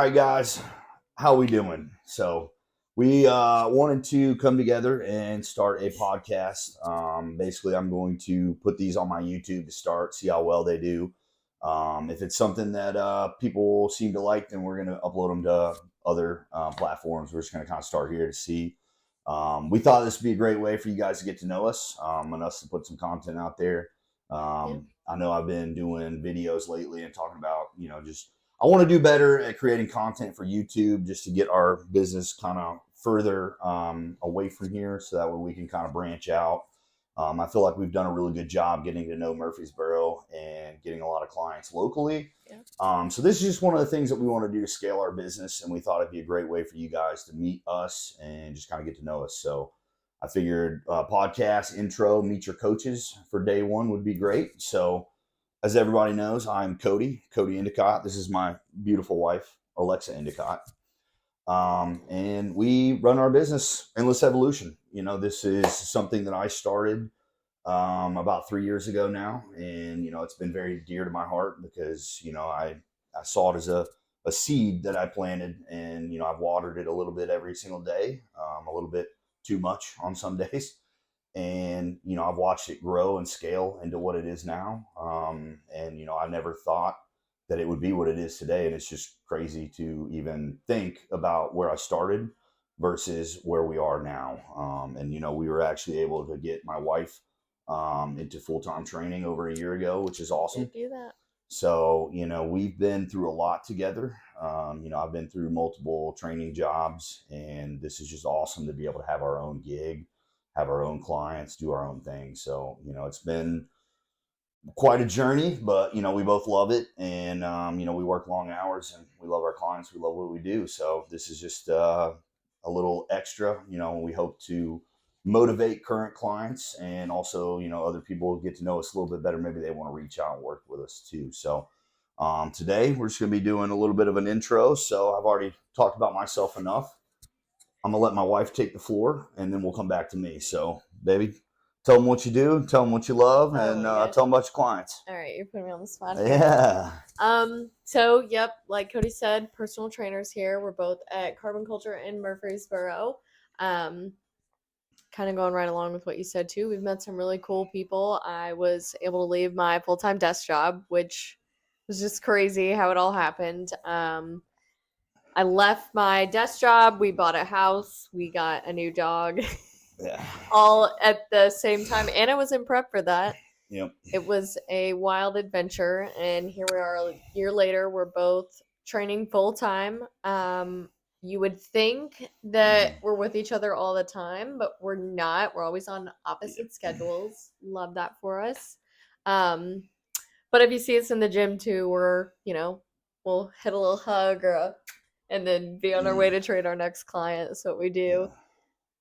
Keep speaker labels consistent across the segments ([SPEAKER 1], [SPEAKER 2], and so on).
[SPEAKER 1] right, guys, how we doing? So we wanted to come together and start a podcast. Basically, I'm going to put these on my YouTube to start, see how well they do. If it's something that people seem to like, then we're going to upload them to other platforms. We're just going to kind of start here to see. We thought this would be a great way for you guys to get to know us and us to put some content out there.
[SPEAKER 2] Yeah.
[SPEAKER 1] I know I've been doing videos lately and talking about, just I want to do better at creating content for YouTube just to get our business kind of further away from here so that way we can kind of branch out. I feel like we've done a really good job getting to know Murfreesboro and getting a lot of clients locally.
[SPEAKER 2] Yeah.
[SPEAKER 1] So this is just one of the things that we want to do to scale our business, and we thought it'd be a great way for you guys to meet us and just kind of get to know us. So I figured podcast intro, meet your coaches for day one would be great. So as everybody knows, I'm Cody Endicott. This is my beautiful wife, Alexa Endicott. And we run our business, Endless Evolution. This is something that I started about 3 years ago now. And, it's been very dear to my heart because, I saw it as a seed that I planted, and, I've watered it a little bit every single day, a little bit too much on some days. And I've watched it grow and scale into what it is now. And I never thought that it would be what it is today, and it's just crazy to even think about where I started versus where we are now. And we were actually able to get my wife into full-time training over a year ago, which is awesome.
[SPEAKER 2] Do that.
[SPEAKER 1] So we've been through a lot together. I've been through multiple training jobs, and this is just awesome to be able to have our own gig, have our own clients, do our own thing. So, it's been quite a journey, but, we both love it. And, we work long hours and we love our clients. We love what we do. So this is just a little extra, we hope to motivate current clients, and also, other people get to know us a little bit better. Maybe they want to reach out and work with us too. So today we're just going to be doing a little bit of an intro. So I've already talked about myself enough. I'm gonna let my wife take the floor, and then we'll come back to me. So, baby, tell them what you do, tell them what you love, and tell them about your clients.
[SPEAKER 2] All right, you're putting me on the spot here.
[SPEAKER 1] Yeah.
[SPEAKER 2] So, yep, like Cody said, personal trainers here. We're both at Carbon Culture in Murfreesboro. Kind of going right along with what you said too. We've met some really cool people. I was able to leave my full-time desk job, which was just crazy how it all happened. I left my desk job. We bought a house. We got a new dog.
[SPEAKER 1] Yeah.
[SPEAKER 2] All at the same time. Anna was in prep for that.
[SPEAKER 1] Yep.
[SPEAKER 2] It was a wild adventure. And here we are a year later. We're both training full time. You would think that we're with each other all the time, but we're not. We're always on opposite schedules. Love that for us. But if you see us in the gym too, we're, we'll hit a little hug and then be on our way to train our next client. That's what we do.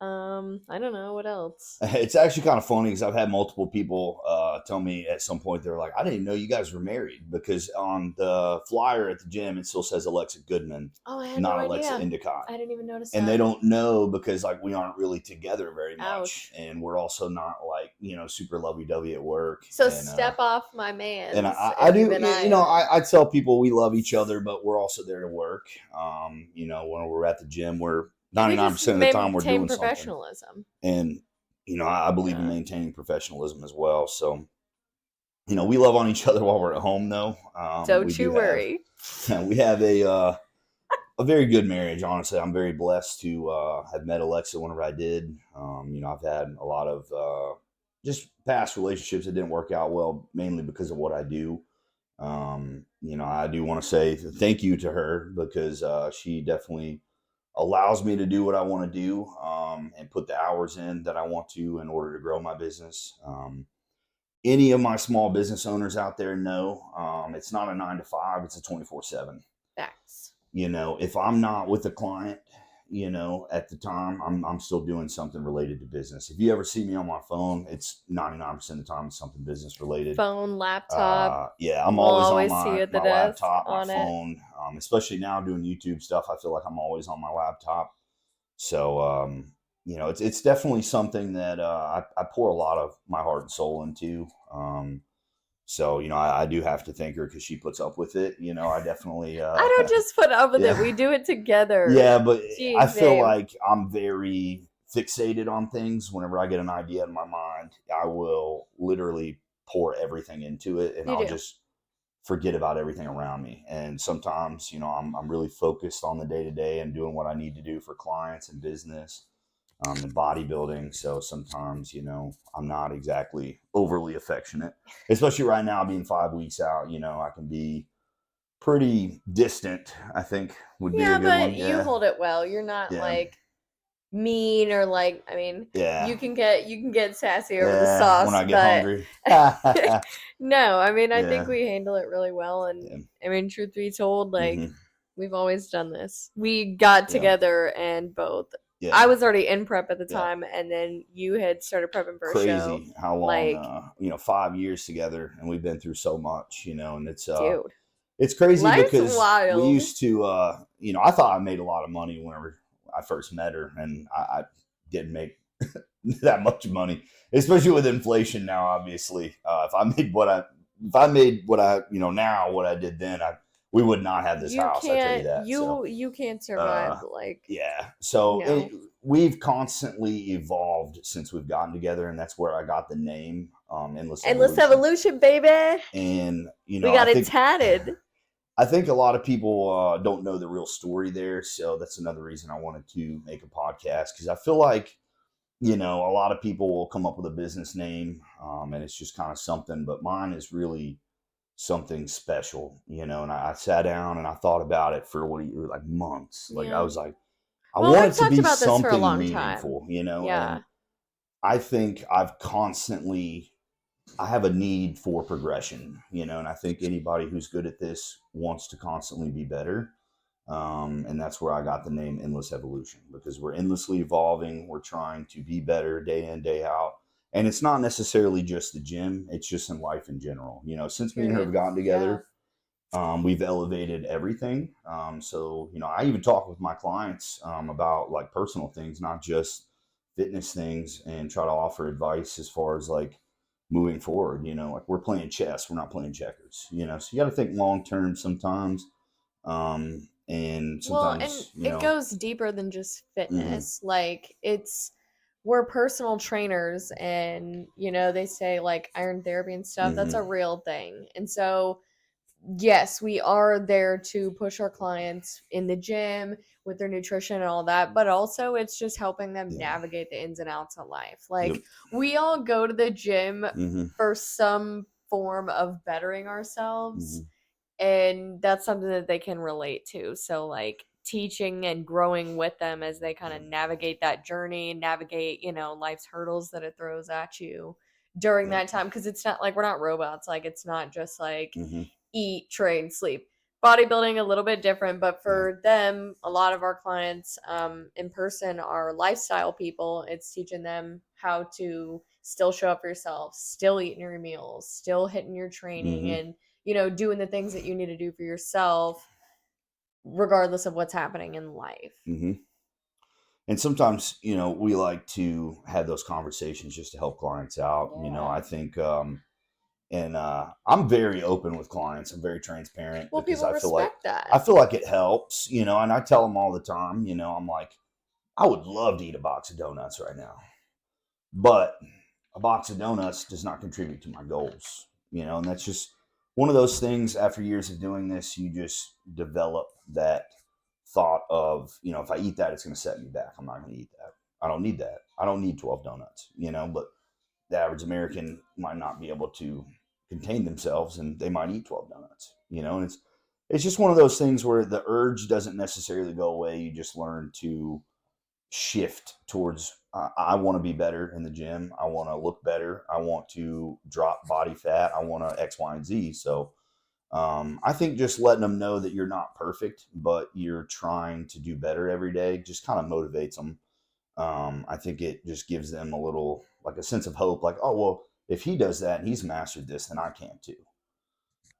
[SPEAKER 2] I don't know what else.
[SPEAKER 1] It's actually kind of funny because I've had multiple people tell me at some point, they're like, I didn't know you guys were married, because on the flyer at the gym it still says Alexa Goodman,
[SPEAKER 2] Oh, I had
[SPEAKER 1] not
[SPEAKER 2] no
[SPEAKER 1] Alexa
[SPEAKER 2] idea.
[SPEAKER 1] Endicott.
[SPEAKER 2] I didn't even notice
[SPEAKER 1] And
[SPEAKER 2] that.
[SPEAKER 1] they don't know because we aren't really together very much.
[SPEAKER 2] Ouch.
[SPEAKER 1] And we're also not super lovey-dovey at work.
[SPEAKER 2] So
[SPEAKER 1] and,
[SPEAKER 2] step off my man.
[SPEAKER 1] And I do, I tell people we love each other, but we're also there to work. When we're at the gym, we're 99% of the time we're doing
[SPEAKER 2] professionalism.
[SPEAKER 1] Something. And, I believe in maintaining professionalism as well. So, we love on each other while we're at home, though.
[SPEAKER 2] Don't you worry.
[SPEAKER 1] We have a very good marriage, honestly. I'm very blessed to have met Alexa whenever I did. I've had a lot of just past relationships that didn't work out well, mainly because of what I do. I do want to say thank you to her, because she definitely allows me to do what I want to do and put the hours in that I want to in order to grow my business. Any of my small business owners out there know it's not a 9 to 5, it's a 24/7.
[SPEAKER 2] Facts.
[SPEAKER 1] If I'm not with a client, at the time, I'm still doing something related to business. If you ever see me on my phone, it's 99% of the time it's something business related.
[SPEAKER 2] Phone, laptop.
[SPEAKER 1] Yeah, I'm always on my laptop, my phone. Especially now doing YouTube stuff, I feel like I'm always on my laptop. So, it's definitely something that I pour a lot of my heart and soul into. So, I do have to thank her because she puts up with it. I definitely,
[SPEAKER 2] I don't just put up with it.
[SPEAKER 1] yeah.
[SPEAKER 2] We do it together.
[SPEAKER 1] Yeah, but I
[SPEAKER 2] Jeez,
[SPEAKER 1] feel
[SPEAKER 2] babe.
[SPEAKER 1] like I'm very fixated on things. Whenever I get an idea in my mind, I will literally pour everything into it, and
[SPEAKER 2] You
[SPEAKER 1] I'll
[SPEAKER 2] do.
[SPEAKER 1] just forget about everything around me. And sometimes, I'm really focused on the day to day and doing what I need to do for clients and business, and bodybuilding. So sometimes, I'm not exactly overly affectionate, especially right now being 5 weeks out. I can be pretty distant, I think would be a
[SPEAKER 2] Yeah,
[SPEAKER 1] good
[SPEAKER 2] but
[SPEAKER 1] one.
[SPEAKER 2] you
[SPEAKER 1] Yeah.
[SPEAKER 2] hold it well. You're not
[SPEAKER 1] Yeah.
[SPEAKER 2] like mean or like, I mean,
[SPEAKER 1] Yeah.
[SPEAKER 2] you can get sassy over the
[SPEAKER 1] Yeah. When
[SPEAKER 2] sauce,
[SPEAKER 1] I get
[SPEAKER 2] but
[SPEAKER 1] hungry. Yeah.
[SPEAKER 2] no, I mean, I think we handle it really well. And
[SPEAKER 1] Yeah.
[SPEAKER 2] I mean, truth be told, like,
[SPEAKER 1] Hmm.
[SPEAKER 2] we've always done this. We got
[SPEAKER 1] Yeah.
[SPEAKER 2] together and both. I
[SPEAKER 1] Yeah.
[SPEAKER 2] was already in prep at the
[SPEAKER 1] Yeah.
[SPEAKER 2] time, and then you had started prepping for a show.
[SPEAKER 1] Crazy how long,
[SPEAKER 2] Like,
[SPEAKER 1] 5 years together, and we've been through so much, and
[SPEAKER 2] dude,
[SPEAKER 1] it's crazy
[SPEAKER 2] life's
[SPEAKER 1] because we
[SPEAKER 2] wild.
[SPEAKER 1] used to, I thought I made a lot of money whenever I first met her, and I didn't make that much money, especially with inflation now. Obviously, if I made what I, now what I did then, we would not have this
[SPEAKER 2] You
[SPEAKER 1] house. I tell you
[SPEAKER 2] can't
[SPEAKER 1] that. So,
[SPEAKER 2] you can't survive
[SPEAKER 1] uh,
[SPEAKER 2] like,
[SPEAKER 1] yeah. So
[SPEAKER 2] no.
[SPEAKER 1] we've constantly evolved since we've gotten together, and that's where I got the name, Endless
[SPEAKER 2] Endless
[SPEAKER 1] Evolution.
[SPEAKER 2] evolution, baby.
[SPEAKER 1] And
[SPEAKER 2] We got it tatted.
[SPEAKER 1] I think a lot of people don't know the real story there. So that's another reason I wanted to make a podcast, because I feel like, a lot of people will come up with a business name, and it's just kind of something, but mine is really something special, and I sat down and I thought about it for like months. Like I
[SPEAKER 2] Yeah.
[SPEAKER 1] was like, I
[SPEAKER 2] Well,
[SPEAKER 1] want
[SPEAKER 2] we've
[SPEAKER 1] it to
[SPEAKER 2] talked
[SPEAKER 1] be
[SPEAKER 2] about this for a
[SPEAKER 1] something
[SPEAKER 2] long time.
[SPEAKER 1] meaningful,
[SPEAKER 2] Yeah.
[SPEAKER 1] and I think I have a need for progression, and I think anybody who's good at this wants to constantly be better. And that's where I got the name Endless Evolution, because we're endlessly evolving. We're trying to be better day in, day out. And it's not necessarily just the gym, it's just in life in general. Since me and her have
[SPEAKER 2] Period.
[SPEAKER 1] gotten
[SPEAKER 2] Yeah.
[SPEAKER 1] together, we've elevated everything. So, I even talk with my clients about like personal things, not just fitness things, and try to offer advice as far as like moving forward. Like we're playing chess, we're not playing checkers, so you got to think long term sometimes. And
[SPEAKER 2] Well, and
[SPEAKER 1] sometimes,
[SPEAKER 2] it goes deeper than just
[SPEAKER 1] hmm
[SPEAKER 2] fitness. Like, we're personal trainers, and they say like iron therapy and stuff. That's a
[SPEAKER 1] hmm
[SPEAKER 2] real thing. And so yes, we are there to push our clients in the gym with their nutrition and all that, but also it's just helping them
[SPEAKER 1] yeah,
[SPEAKER 2] navigate the ins and outs of life.
[SPEAKER 1] yep,
[SPEAKER 2] Like, we all go to the gym
[SPEAKER 1] hmm
[SPEAKER 2] for some form of bettering ourselves,
[SPEAKER 1] hmm
[SPEAKER 2] and that's something that they can relate to. So, like, teaching and growing with them as they kind
[SPEAKER 1] yeah,
[SPEAKER 2] of navigate that journey, navigate, life's hurdles that it throws at you during
[SPEAKER 1] yep,
[SPEAKER 2] that time, because it's not like we're not robots. Like, it's not just like
[SPEAKER 1] hmm
[SPEAKER 2] eat, train, sleep. Bodybuilding a little bit different, but
[SPEAKER 1] yeah,
[SPEAKER 2] for them, a lot of our clients in person are lifestyle people. It's teaching them how to still show up for yourself, still eating your meals, still hitting your training,
[SPEAKER 1] hmm
[SPEAKER 2] and doing the things that you need to do for yourself, regardless of what's happening in life.
[SPEAKER 1] hmm And sometimes, we like to have those conversations just to help clients out.
[SPEAKER 2] Yeah.
[SPEAKER 1] I think, and I'm very open with clients. I'm very transparent
[SPEAKER 2] Well,
[SPEAKER 1] because
[SPEAKER 2] people respect
[SPEAKER 1] I
[SPEAKER 2] that.
[SPEAKER 1] feel like it helps, and I tell them all the time, I'm like, I would love to eat a box of donuts right now, but a box of donuts does not contribute to my goals, and that's just one of those things. After years of doing this, you just develop that thought of, if I eat that, it's going to set me back. I'm not going to eat that. I don't need that. I don't need 12 donuts, but the average American might not be able to contain themselves, and they might eat 12 donuts, and it's just one of those things where the urge doesn't necessarily go away. You just learn to shift towards, I want to be better in the gym. I want to look better. I want to drop body fat. I want to X, Y, and Z. So I think just letting them know that you're not perfect, but you're trying to do better every day, just kind of motivates them. I think it just gives them a little, like a sense of hope, like, oh, well, if he does that and he's mastered this, then I can too.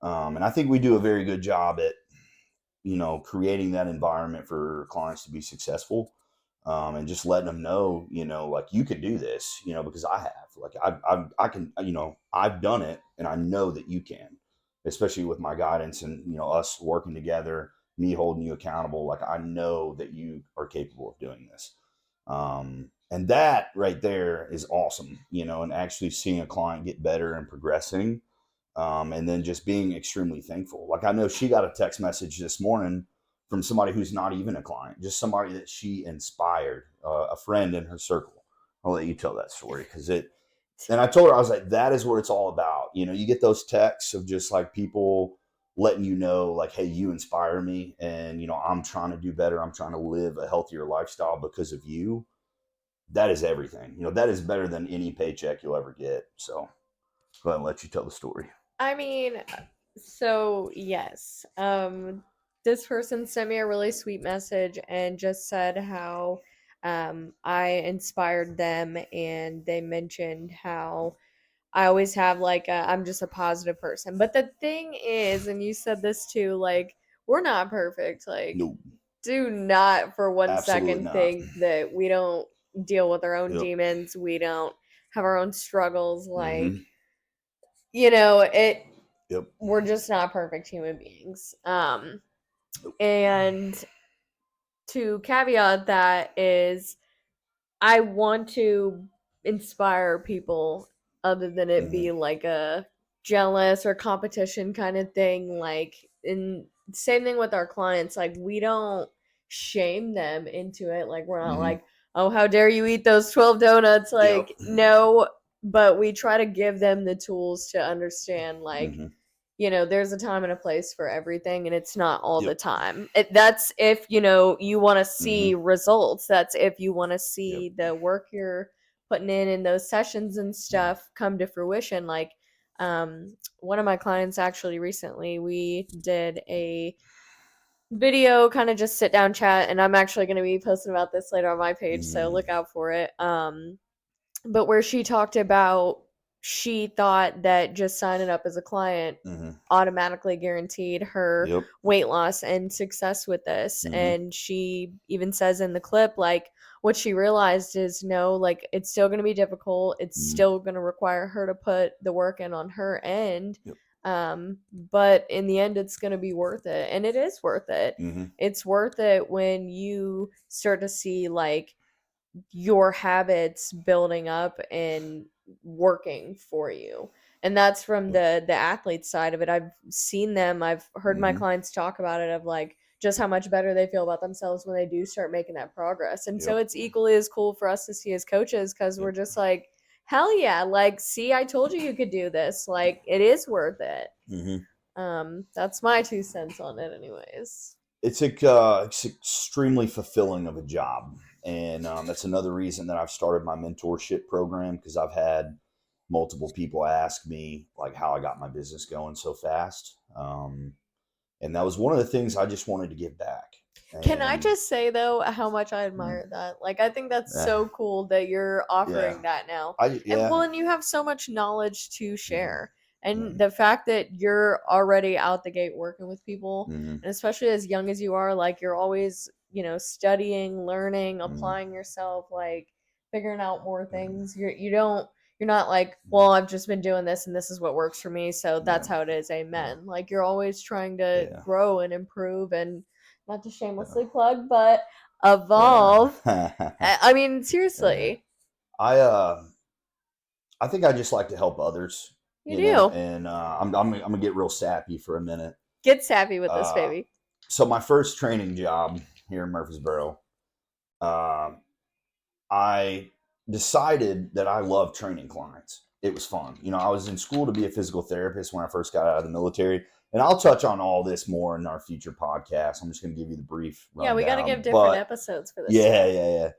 [SPEAKER 1] And I think we do a very good job at, creating that environment for clients to be successful. and just letting them know, like you could do this, because I have, like, I can, I've done it and I know that you can, especially with my guidance and, us working together, me holding you accountable. Like, I know that you are capable of doing this. And that right there is awesome, and actually seeing a client get better and progressing. And then just being extremely thankful. Like, I know she got a text message this morning from somebody who's not even a client, just somebody that she inspired, a friend in her circle. I'll let you tell that story and I told her, I was like, that is what it's all about. You get those texts of just like people letting you know, like, hey, you inspire me. And, I'm trying to do better. I'm trying to live a healthier lifestyle because of you. That is everything. That is better than any paycheck you'll ever get. So go ahead and let you tell the story.
[SPEAKER 2] I mean, so yes. This person sent me a really sweet message and just said how I inspired them, and they mentioned how I always have like I'm just a positive person. But the thing is, and you said this too, like we're not perfect. Like
[SPEAKER 1] No,
[SPEAKER 2] do not for one
[SPEAKER 1] absolutely
[SPEAKER 2] second
[SPEAKER 1] not.
[SPEAKER 2] think that we don't deal with our own
[SPEAKER 1] Yep.
[SPEAKER 2] demons. We don't have our own struggles. Like,
[SPEAKER 1] Mm-hmm.
[SPEAKER 2] it
[SPEAKER 1] Yep.
[SPEAKER 2] we're just not perfect human beings.
[SPEAKER 1] Nope.
[SPEAKER 2] And to caveat that is I want to inspire people other than it
[SPEAKER 1] Mm-hmm.
[SPEAKER 2] be like a jealous or competition kind of thing. Like, in same thing with our clients, like we don't shame them into it. Like, we're not
[SPEAKER 1] Mm-hmm.
[SPEAKER 2] like, oh, how dare you eat those 12 donuts?
[SPEAKER 1] Yep.
[SPEAKER 2] Like, no, but we try to give them the tools to understand, like,
[SPEAKER 1] Mm-hmm.
[SPEAKER 2] there's a time and a place for everything, and it's not all the
[SPEAKER 1] Yep.
[SPEAKER 2] time. That's if, you want to see
[SPEAKER 1] Mm-hmm.
[SPEAKER 2] results. That's if you want to
[SPEAKER 1] Yep.
[SPEAKER 2] see the work you're putting in those sessions and stuff come to fruition. Like, one of my clients actually recently, we did a video kind of just sit down chat, and I'm actually going to be posting about this later on my page, so
[SPEAKER 1] Mm-hmm.
[SPEAKER 2] look out for it. But where she talked about she thought that just signing up as a client
[SPEAKER 1] Mm-hmm.
[SPEAKER 2] automatically guaranteed her
[SPEAKER 1] Yep.
[SPEAKER 2] weight loss and success with this.
[SPEAKER 1] Mm-hmm.
[SPEAKER 2] And she even says in the clip, like, what she realized is no, like, it's still going to be difficult. It's
[SPEAKER 1] Mm-hmm.
[SPEAKER 2] still going to require her to put the work in on her end.
[SPEAKER 1] Yep.
[SPEAKER 2] But in the end, it's going to be worth it. And it is worth it.
[SPEAKER 1] Mm-hmm.
[SPEAKER 2] It's worth it when you start to see, like, your habits building up and working for you. And that's from
[SPEAKER 1] Yep.
[SPEAKER 2] the athlete side of it. I've seen them, I've heard my
[SPEAKER 1] Mm-hmm.
[SPEAKER 2] clients talk about it, of like just how much better they feel about themselves when they do start making that progress. And so
[SPEAKER 1] Yep.
[SPEAKER 2] it's equally as cool for us to see as coaches, because we're
[SPEAKER 1] Yep.
[SPEAKER 2] just like, hell yeah, like, see, I told you could do this. Like, it is worth it.
[SPEAKER 1] Mm-hmm.
[SPEAKER 2] That's my 2 cents on it anyways.
[SPEAKER 1] It's extremely fulfilling of a job, and that's another reason that I've started my mentorship program, because I've had multiple people ask me like how I got my business going so fast, and that was one of the things I just wanted to give back.
[SPEAKER 2] Can I
[SPEAKER 1] And
[SPEAKER 2] just say though how much I
[SPEAKER 1] mm,
[SPEAKER 2] admire that? Like, I think that's
[SPEAKER 1] eh,
[SPEAKER 2] so cool that you're
[SPEAKER 1] yeah,
[SPEAKER 2] offering that now.
[SPEAKER 1] I
[SPEAKER 2] And
[SPEAKER 1] yeah,
[SPEAKER 2] well, and you have so much knowledge to
[SPEAKER 1] mm-hmm,
[SPEAKER 2] share. And
[SPEAKER 1] mm-hmm,
[SPEAKER 2] the fact that you're already out the gate working with people,
[SPEAKER 1] mm-hmm,
[SPEAKER 2] and especially as young as you are, like, you're always, studying, learning,
[SPEAKER 1] mm-hmm,
[SPEAKER 2] applying yourself, like figuring out more
[SPEAKER 1] mm-hmm,
[SPEAKER 2] things. You're not like, well, I've just been doing this and this is what works for me, so
[SPEAKER 1] yeah,
[SPEAKER 2] that's how it is.
[SPEAKER 1] yeah,
[SPEAKER 2] Amen. Like, you're always trying to
[SPEAKER 1] yeah,
[SPEAKER 2] grow and improve, and not to
[SPEAKER 1] yeah,
[SPEAKER 2] shamelessly plug, but
[SPEAKER 1] yeah.
[SPEAKER 2] evolve. I mean,
[SPEAKER 1] Yeah.
[SPEAKER 2] seriously,
[SPEAKER 1] I uh I think I just like to help others,
[SPEAKER 2] you do.
[SPEAKER 1] and I'm gonna get real sappy for a minute.
[SPEAKER 2] Get savvy with this,
[SPEAKER 1] Uh,
[SPEAKER 2] baby.
[SPEAKER 1] so my first training job here in Murfreesboro, uh, I decided that I love training clients. It was fun. I was in school to be a physical therapist when I first got out of the military, and I'll touch on all this more in our future podcast. I'm just gonna give you the brief
[SPEAKER 2] Yeah, we got to give
[SPEAKER 1] rundown,
[SPEAKER 2] different
[SPEAKER 1] but
[SPEAKER 2] episodes for this
[SPEAKER 1] yeah,
[SPEAKER 2] stuff.
[SPEAKER 1] yeah, yeah.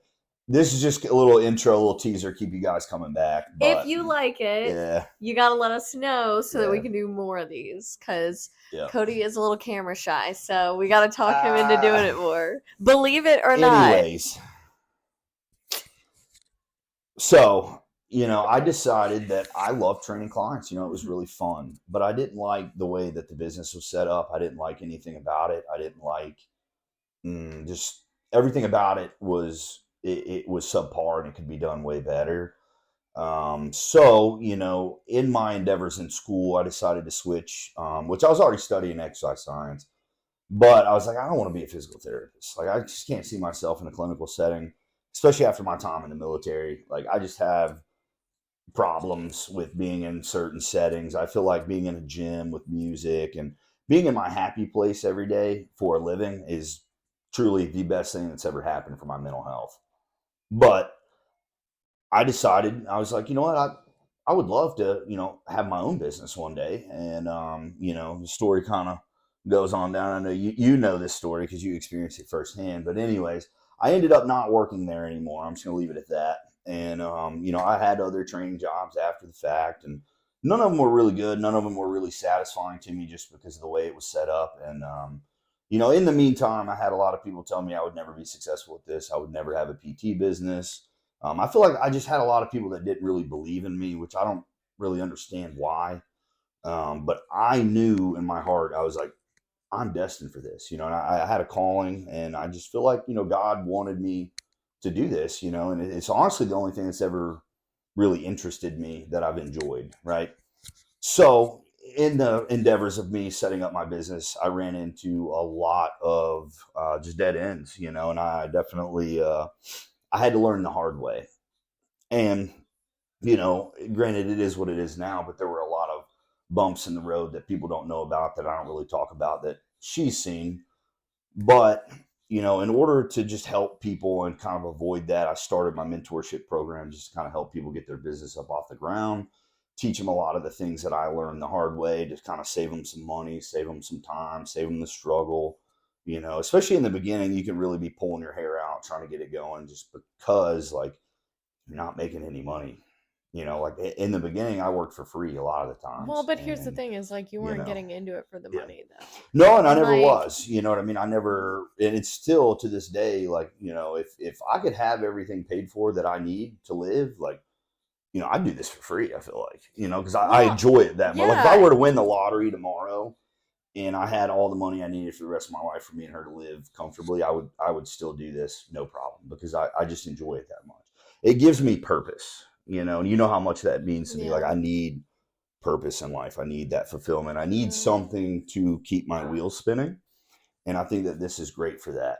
[SPEAKER 1] This is just a little intro, a little teaser, keep you guys coming back.
[SPEAKER 2] If
[SPEAKER 1] But
[SPEAKER 2] you like it,
[SPEAKER 1] yeah,
[SPEAKER 2] you got to let us know so that we
[SPEAKER 1] yeah,
[SPEAKER 2] can do more of these, because
[SPEAKER 1] yeah.
[SPEAKER 2] Cody is a little camera shy, so we got to talk him into doing
[SPEAKER 1] Uh,
[SPEAKER 2] it more. Believe it or not.
[SPEAKER 1] anyways, so I decided that I love training clients. It was really fun, but I didn't like the way that the business was set up. I didn't like anything about it. I didn't like just everything about it was it was subpar and it could be done way better. So, in my endeavors in school, I decided to switch, which I was already studying exercise science, but I was like, I don't want to be a physical therapist. Like, I just can't see myself in a clinical setting, especially after my time in the military. Like, I just have problems with being in certain settings. I feel like being in a gym with music and being in my happy place every day for a living is truly the best thing that's ever happened for my mental health. But I decided, I was like, you know what, I would love to, have my own business one day. And, the story kind of goes on down. I know you know this story because you experienced it firsthand. But anyways, I ended up not working there anymore. I'm just going to leave it at that. And, I had other training jobs after the fact, and none of them were really good. None of them were really satisfying to me just because of the way it was set up. And, in the meantime, I had a lot of people tell me I would never be successful at this. I would never have a PT business. I feel like I just had a lot of people that didn't really believe in me, which I don't really understand why. But I knew in my heart, I was like, I'm destined for this, and I had a calling, and I just feel like, God wanted me to do this, and it's honestly the only thing that's ever really interested me that I've enjoyed. Right. So in the endeavors of me setting up my business, I ran into a lot of just dead ends, and I definitely, I had to learn the hard way. And, granted, it is what it is now, but there were a lot of bumps in the road that people don't know about, that I don't really talk about, that she's seen. But, in order to just help people and kind of avoid that, I started my mentorship program just to kind of help people get their business up off the ground, teach them a lot of the things that I learned the hard way, to kind of save them some money, save them some time, save them the struggle. Especially in the beginning, you can really be pulling your hair out trying to get it going, just because, like, you're not making any money. Like in the beginning, I worked for free a lot of the times.
[SPEAKER 2] Well, but here's the thing: is like you weren't
[SPEAKER 1] know,
[SPEAKER 2] getting into it for the
[SPEAKER 1] yeah.
[SPEAKER 2] money, though.
[SPEAKER 1] No, and I never
[SPEAKER 2] Like,
[SPEAKER 1] was. You know what I mean? I never, and it's still to this day, like, if I could have everything paid for that I need to live, like, I'd do this for free. I feel like, because I
[SPEAKER 2] well,
[SPEAKER 1] enjoy it that much. Like, if I
[SPEAKER 2] yeah,
[SPEAKER 1] were to win the lottery tomorrow and I had all the money I needed for the rest of my life for me and her to live comfortably, I would still do this, no problem, because I just enjoy it that much. It gives me purpose, and you know how much that means to me. Like,
[SPEAKER 2] yeah,
[SPEAKER 1] I need purpose in life. I need that fulfillment. I need
[SPEAKER 2] mm,
[SPEAKER 1] something to keep my wheels spinning. And I think that this is great for that.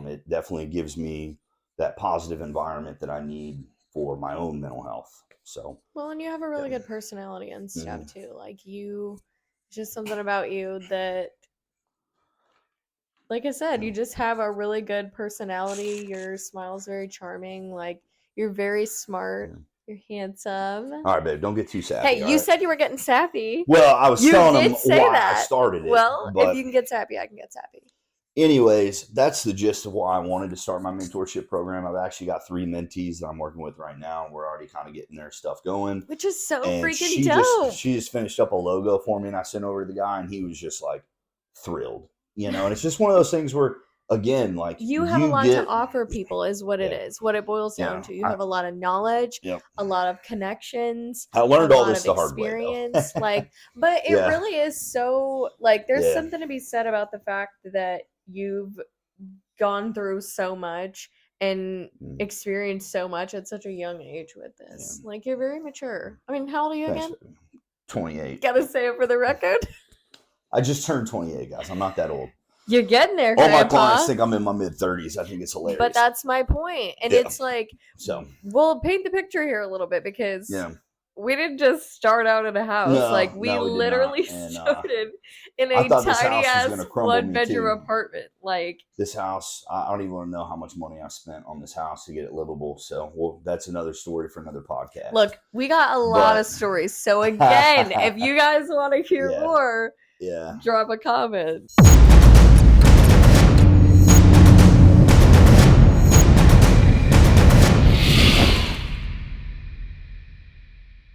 [SPEAKER 1] It definitely gives me that positive environment that I need for my own mental health. So,
[SPEAKER 2] well, and you have a
[SPEAKER 1] yeah.
[SPEAKER 2] really good personality and stuff
[SPEAKER 1] Mhm.
[SPEAKER 2] too. Like just something about you that, like I said, you just have a really good personality. Your smile's very charming. Like you're very smart.
[SPEAKER 1] Yeah.
[SPEAKER 2] You're handsome.
[SPEAKER 1] All right, babe, don't get too sappy.
[SPEAKER 2] Hey,
[SPEAKER 1] All
[SPEAKER 2] you
[SPEAKER 1] right.
[SPEAKER 2] said you were getting sappy.
[SPEAKER 1] Well, I was
[SPEAKER 2] You
[SPEAKER 1] telling them
[SPEAKER 2] did say
[SPEAKER 1] why I
[SPEAKER 2] that.
[SPEAKER 1] started it.
[SPEAKER 2] Well, if
[SPEAKER 1] But
[SPEAKER 2] you can get sappy, I can get sappy.
[SPEAKER 1] anyways, that's the gist of why I wanted to start my mentorship program. I've actually got 3 mentees that I'm working with right now, and we're already kind of getting their stuff going.
[SPEAKER 2] Which is so
[SPEAKER 1] And
[SPEAKER 2] freaking dope.
[SPEAKER 1] she just finished up a logo for me, and I sent over to the guy, and he was just like thrilled. And it's just one of those things where, again, like,
[SPEAKER 2] You have a lot
[SPEAKER 1] get,
[SPEAKER 2] to offer people is what it
[SPEAKER 1] yeah,
[SPEAKER 2] is. What it boils down
[SPEAKER 1] yeah.
[SPEAKER 2] to. You have a lot of knowledge,
[SPEAKER 1] Yep.
[SPEAKER 2] a lot of connections,
[SPEAKER 1] I
[SPEAKER 2] a
[SPEAKER 1] learned all
[SPEAKER 2] lot
[SPEAKER 1] this
[SPEAKER 2] of
[SPEAKER 1] the hard way, though.
[SPEAKER 2] experience. Like, but it
[SPEAKER 1] Yeah.
[SPEAKER 2] really is so, like, there's
[SPEAKER 1] Yeah.
[SPEAKER 2] something to be said about the fact that you've gone through so much and
[SPEAKER 1] Mm.
[SPEAKER 2] experienced so much at such a young age with this. Like, you're very mature. I mean, how old are you
[SPEAKER 1] Thanks.
[SPEAKER 2] again?
[SPEAKER 1] 28.
[SPEAKER 2] Gotta say it for the record.
[SPEAKER 1] I just turned 28, guys. I'm not that old.
[SPEAKER 2] You're getting there,
[SPEAKER 1] All my
[SPEAKER 2] Grandpa.
[SPEAKER 1] clients think I'm in my mid-30s. I think it's hilarious.
[SPEAKER 2] But that's my point. And
[SPEAKER 1] Yeah.
[SPEAKER 2] it's like,
[SPEAKER 1] So,
[SPEAKER 2] we'll paint the picture here a little bit because
[SPEAKER 1] yeah.
[SPEAKER 2] we didn't just start out in a house.
[SPEAKER 1] No,
[SPEAKER 2] like, we
[SPEAKER 1] no, we did
[SPEAKER 2] literally
[SPEAKER 1] not. And,
[SPEAKER 2] started in
[SPEAKER 1] I
[SPEAKER 2] a
[SPEAKER 1] thought this
[SPEAKER 2] tiny
[SPEAKER 1] house was
[SPEAKER 2] ass
[SPEAKER 1] gonna crumble me,
[SPEAKER 2] 1-bedroom
[SPEAKER 1] too.
[SPEAKER 2] apartment. Like,
[SPEAKER 1] This house, I don't even want to know how much money I spent on this house to get it livable. So, well, that's another story for another podcast.
[SPEAKER 2] look, we got a lot
[SPEAKER 1] But-
[SPEAKER 2] of stories. So again, if you guys want to hear
[SPEAKER 1] Yeah.
[SPEAKER 2] more,
[SPEAKER 1] Yeah.
[SPEAKER 2] drop a comment.